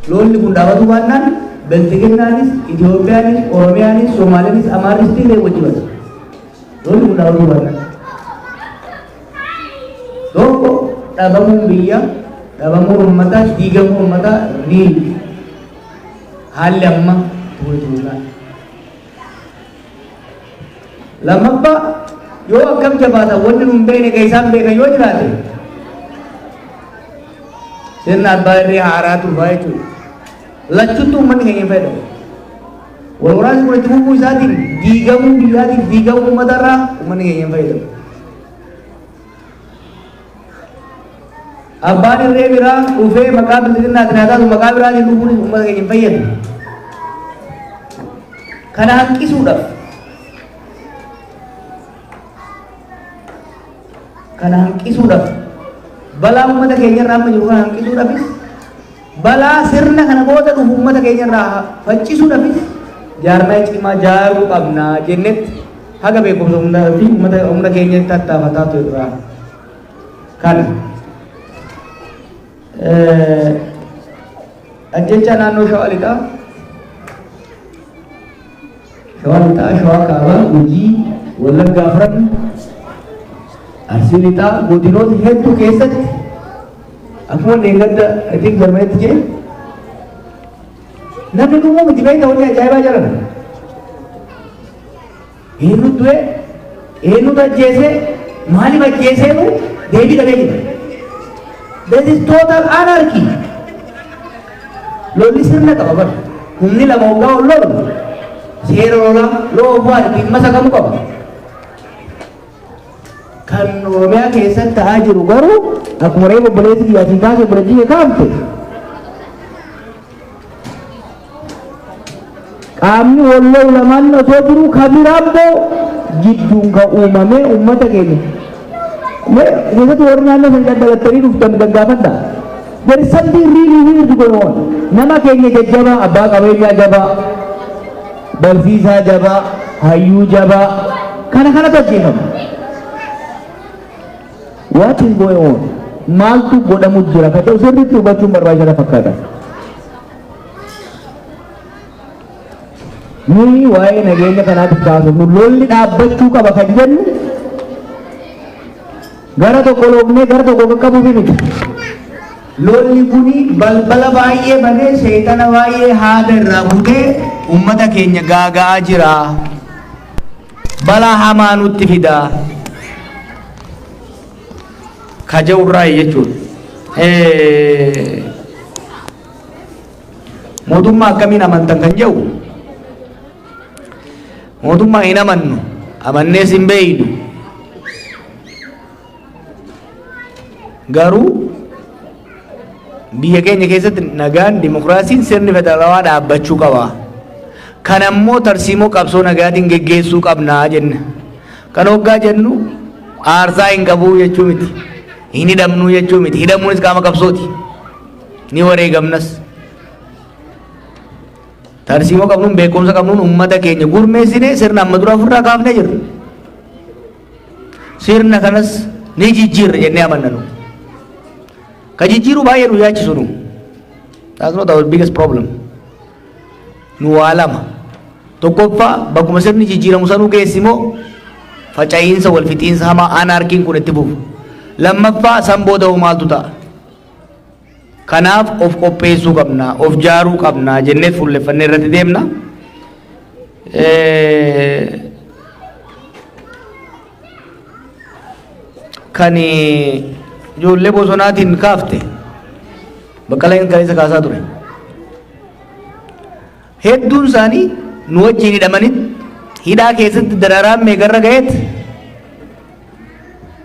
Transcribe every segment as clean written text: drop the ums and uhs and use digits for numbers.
Lolli kun dhaabatu baannaan Biltigennaanis, Itoophiyaanis, Oromiyaanis, Somaaliyaanis, Amaaris illee wajji bata. Lolli kun dhaabatu baannaan. Tokko dhabamuun biyya, dhabamuun uummataa, diigamuun uummataa riil haalli amma tuutuudhaan. Lammaffaa yoo akkam jabaata wanti nun beekne kan isaan beekan yoo jiraate sirna abbaa irree haaraatu dhufaa jechuudha. Lachuttuu uummanni keenya fayyadamu. Wal waraansi kun itti fufuu isaatiin diigamuu biyyaatiin diigamuu uummatarraa uummanni keenya fayyadamu. Abbaan irree biraa dhufee maqaa bilisinnaatiin haa taatu maqaa biraatiin dhufuun uummata keenya fayyadu. Kana hanqisuudhaaf balaa uummata keenya irraa amma jiru kana hanqisuudhaafis balaa sirna kana booda dhufu uummata keenya irraa faccisuudhaafis jaarmaa cimaa jaaruu qabna jennetti haga beekumsa hundaa fi uummata keenya tattaafataa ture irraa kana. Ajjecha naannoo Shawaa Lixaa, Shawaa Kaabaa, Gujii, Wallaggaa Afran, Arsii Lixaa, godinoota hedduu keessatti akkuma deeggarda ittiin galmeetti jee namni dhumuu miti beekta wanti ajaa'ibaa jiran. Eenyutu du'e, eenyutu ajjeese, maaliif ajjeeseenu deebii dhabee jira. This is total anarchy. Lolli sirna qaba bara. Humni lama hoggaa ol lolu. Seera lola loofaa dhimma isa kamuu qaba. Kan Oromiyaa keessatti ta'aa jiru garuu akkuma reefu obboleessi biyyaatiin kaasee obboleettii kaamte. Qaamni wal lolu lamaan osoo jiru kabiraan boo jidduun kan uumame uummata keenya. Keessatti warri naannoo sana daddalattanii dhuftan gaggaafadha. There is something really weird going on. Nama keenya jajjabaa, abbaa qabeenyaa jabaa, barsiisaa jabaa, hayyuu jabaa, kana ajjeefama. What is going on? Maaltu godhamu jira? Ka ta'u sirriitti hubachuun barbaachisaa fakkaata. Nuyi waa'ee nageenya kanaatiif kaasofnu lolli dhaabbachuu qaba kan jennu gara tokko loofnee gara tokko qaqqabuufi miti. Lolli kuni balbala baay'ee banee seexana baay'ee haada irraa butee uummata keenya gaaga'aa jira. Balaa hamaa nutti fida. Kaja'urraa jechuudha. Mootummaa akkamiin amantan kan jedhu mootummaa hin amannu amannees hin beeynu. Garuu biyya keenya keessatti nagaan dimokiraasiin sirni federaalawaa dhaabbachuu qaba. Kan ammoo tarsiimoo qabsoo nagaatiin geggeessuu qabnaa jenna. Kan hoggaa jennu aarsaa hin qabuu jechuu miti. Hin hidhamnuu jechuu miti. Hidhamuunis qaama qabsooti. Ni wareegamnas. Tarsiimoo qabnuun beekumsa qabnuun uummata keenya gurmeessine sirna amma dura ofirraa kaafnee jirra. Sirna kanas ni jijjiirra jennee amannanu. Ka jijjiiruu baay'ee nu yaachisu nu. That's not our biggest problem. Nu waa lama. Tokkoffaa bakkuma sirni jijjiiramu sanuu geessimoo faca'iinsa wal fixiinsa hamaa anarkiin kun itti fufu. Lammaffaa san booda maaltu ta'a. Kanaaf of qopheessuu qabna, of jaaruu qabna jennee fuulleffannee irratti deemna. Kan ijoollee bosonaatiin kaafte Baqqalaan kaleessa kaasaa ture. Hedduun isaanii nu wajjin hidhamanitti hidhaa keessatti dararaan meeqarra ga'eet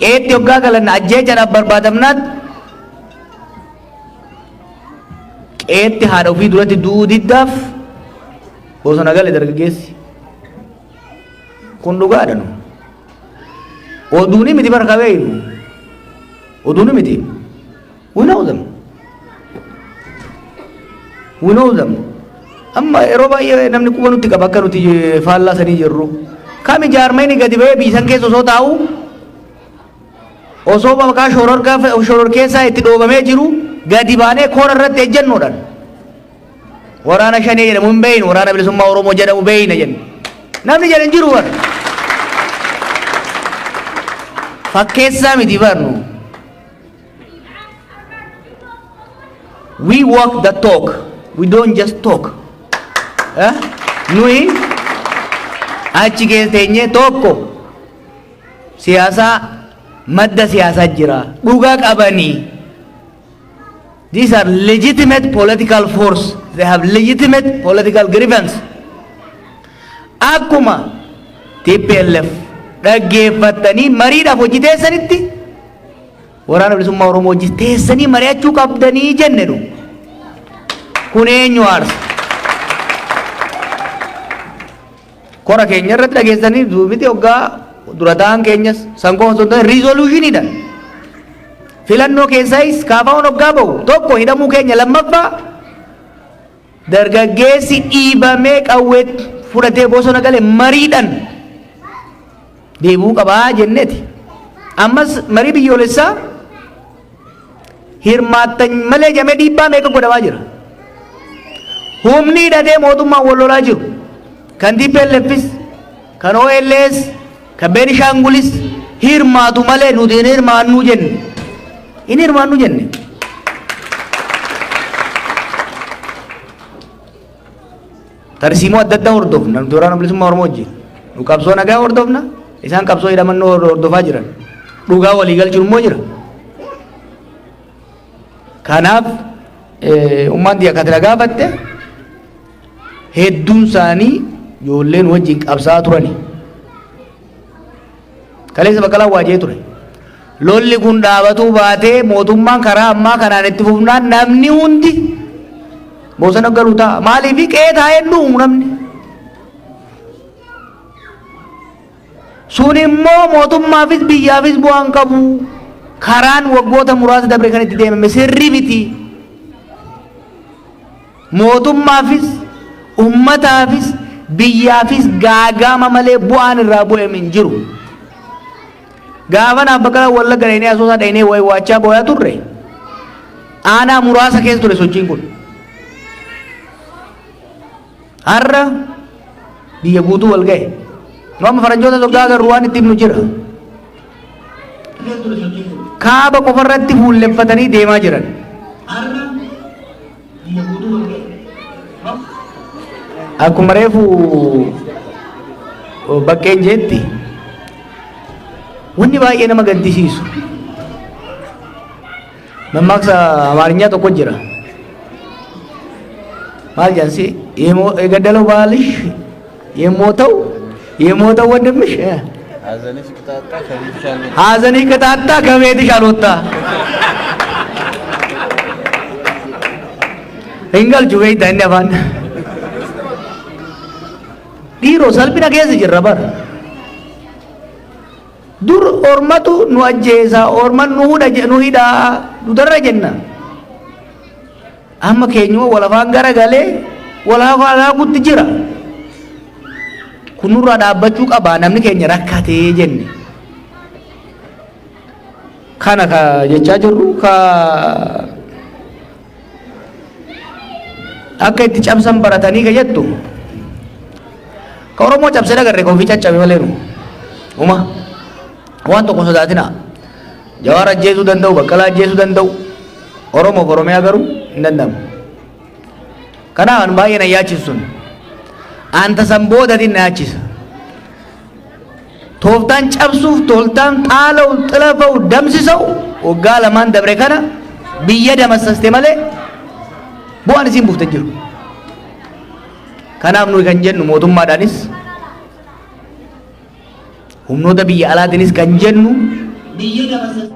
qeetti hoggaa galan ajjeechaadhaaf barbaadamnaatti qeetti haadha ofii duratti duudiddaaf bosona gale dargaggeessi. Kun dhugaadha nu. Oduuni miti barka beeynu. Oduuni miti. We know them. We know them. Amma yeroo baay'ee namni quba nutti qaba akka nuti faallaa sanii jirru. Kami jaarmayni gadi ba'ee biisan keessa osoo taa'u osoo maqaa shororkeessaa itti dhoobamee jiru gadi baanee koora irratti ejjennoodhaan waraana shanii jedhamu hin beeynu, waraana bilisummaa Oromoo jedhamu beeyna jenna. Namni jedhan jiru warra. Fakkeessaa miti barnu. We walk the talk. We don't just talk. Nuyi achi keessa teenyee tokko siyaasaa madda siyaasaa jira. Dhugaa qabanii. These are legitimate political force. They have legitimate political grievance. Akkuma TPLF dhaggeeffatanii mariidhaaf hojii teessanitti waraana bilisummaa Oromoo hojii teessanii mari'achuu qabdanii jennedhu. Kun eenyu aarsa? Kora keenya irratti dhageessanii duubiti hoggaa dura ta'an keenyas sankoo osoo hin ta'in riizoluushiniidhaan filannoo keessaayis kaafaa'uun hoggaa ba'u tokko hidhamuu keenya lammaffaa dargaggeessi dhiibamee qawwee fudhatee bosona galee mariidhaan deebuu qabaa jenneeti. Ammas marii biyyoolessaa hirmaattan malee jamee dhiibbaa meeqa godhamaa jira. Humni hidhatee mootummaan wal lolaa jiru kan TPLFis kan OLS kan Beenishaangulis hirmaatu malee nuti hin hirmaannu jenne. Hin hirmaannu jenne. Tarsiimoo adda addaa hordofna nuti waraana bilisummaa Oromoo wajjin. Nu qabsoo nagaa hordofna. Isaan qabsoo hidhamannoo hordofaa jiran. Dhugaa walii galchuun immoo jira. Kanaaf ummaan biyya kana gaafatte hedduun isaanii ijoolleen wajjin qabsaa turani. Kaleessa Baqqalaa waajee ture. Lolli kun dhaabatuu baatee mootummaan karaa ammaa kanaan itti fufnaan namni hundi bosona galuu ta'a. Maaliif qe'ee taa'ee dhuumu namni? Sun immoo mootummaafis biyyaafis bu'aan qabu. Karaan waggoota muraasa dabre kan itti deemame sirrii miti. Mootummaafis ummataafis biyyaafis gaagama malee bu'aan irraa bu'ame hin jiru. Gaafa naaf Baqqalaa Wallagga dhaynee Asoosaa dhaynee waachaa booyaa turre aanaa muraasa keessa ture sochiin kun. Har'a biyya guutuu wal ga'e. Nu amma faranjoota tokko agarru waan itti himnu jira. Kaaba qofarratti fuulleffatanii deemaa jiran. Akkuma reefu bakkeen jeetti wanni baay'ee nama gaddisiisu. Mammaaksa Amaarinyaa tokko jira. Maal jaansi gaddaለው ባልሽ የሞተው ወንድምሽ ሀዘንሽ ቅጣጣ ከቤትሽ አልወጣ እንገልቹ ቤት እንደባን ዲሮ ሰልቢና keessa jirra bar dur ormatu nu ajjeesa orman nu hidha nu darra jenna amma keenyuma walafaan garagalee walafaa gutti jira kunurraa dhaabbachuu qaba namni keenya rakkatee jenne kana ka jechaa jirru ka akka itti cabsan baratanii ka jettu ka Oromoo cabsee dagarre ka ofii caccabe malee nu uma waan tokko sodaatina Jawaar ajjeesuu danda'u Baqqalaa ajjeesuu danda'u Oromoo fi Oromiyaa garuu hin danda'amu. Kanaaf baay'ee na yaachisu sun anta san boodatiin na yaachisa. Tooftaan cabsuuf tooftaan xaala'u xilafa'u damsisa'u waggaa lamaan dabre kana biyya damassaste malee bu'aan isiin buufte jiru. Kanaaf nuyi kan jennu mootummaadhaanis humnoota biyya alaatiinis kan jennu biyya damassaste